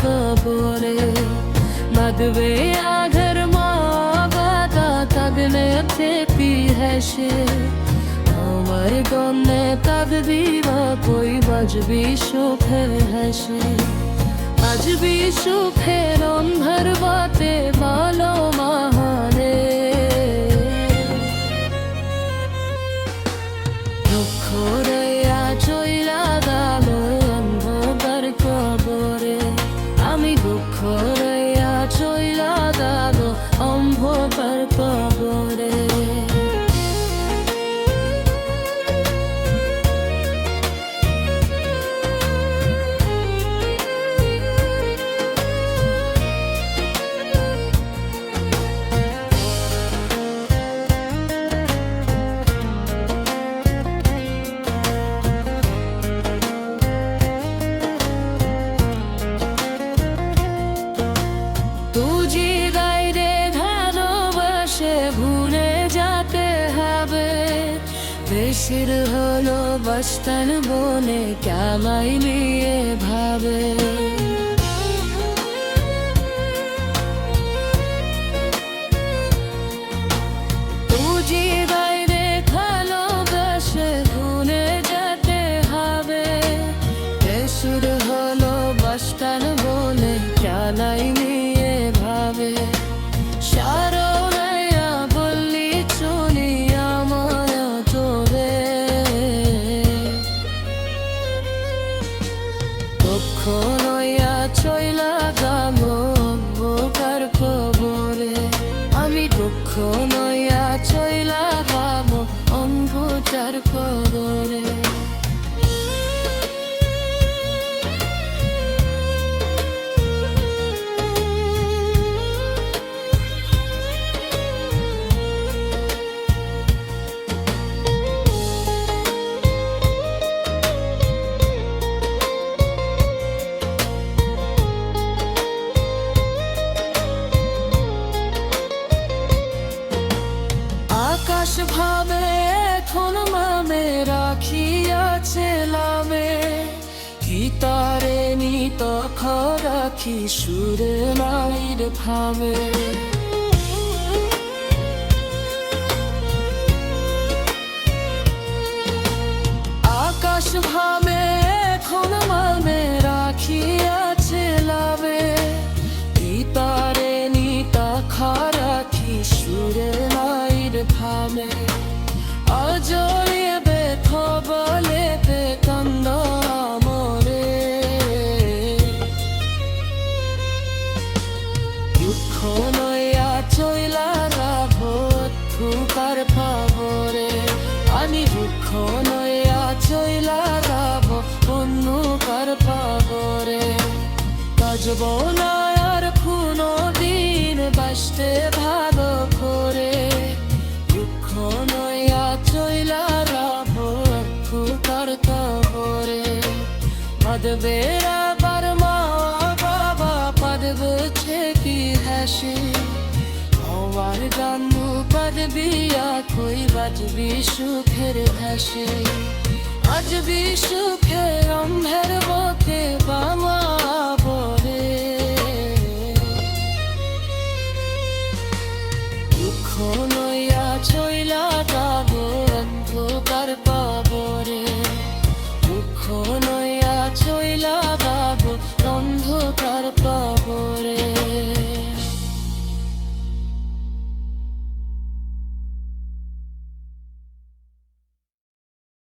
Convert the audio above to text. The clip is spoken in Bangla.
কবরে বাঁধবে আঘের মা বাতা তাগনে থেপি হেসে আমার গন্নে তাগ দিবা কই বাজবি সুখে হেসে বাজবি সুখের অন্ধার বাতে ভালো মাহারে দুঃখ রইয়া চইলা গেল অন্ধকার কবরে আমি দুঃখ রইয়া চইলা গেল অন্ধকার কবরে দেশের হলো বস্তান বনে কামাই নিয়ে ভাবে তুজি বাইরে ভালোবাসে ভুলে যেতে হবে দেশের হলো বস্তান বনে কামাই নিয়ে ভাবে নইয়া চইলা গেল অন্ধকার কবরে আমি দুঃখ নইয়া চইলা গেল অন্ধকার কবরে আকাশ ভাবে এখন মামে রাখিয়াছে লামে কি তারে নিত রাখি সুরে নাইর ভাবে আকাশ ভাবে এখন মামে রাখিয়াছে লামে কি তারে নিত রাখি সুরে ভাবে অজয়ে বেথ বলে বেকন্দ মরে দুঃখ নইয়া চইলা রাভ থুকার ফাবরে আমি দুঃখ নইয়া চইলা রাভ অন্যকার ফাবরে কাজব না আর কোনো দিন বাসতে ভালো করে নইয়া চইলা রাভ ফুকার কবরে পাদবে আবার মা বাবা পাদবে ছেকি হাসি হওয়ার গানু পাদবিয়া কই বাজবি সুখের হাসি আজবি সুখের অম্ভের বকে বামা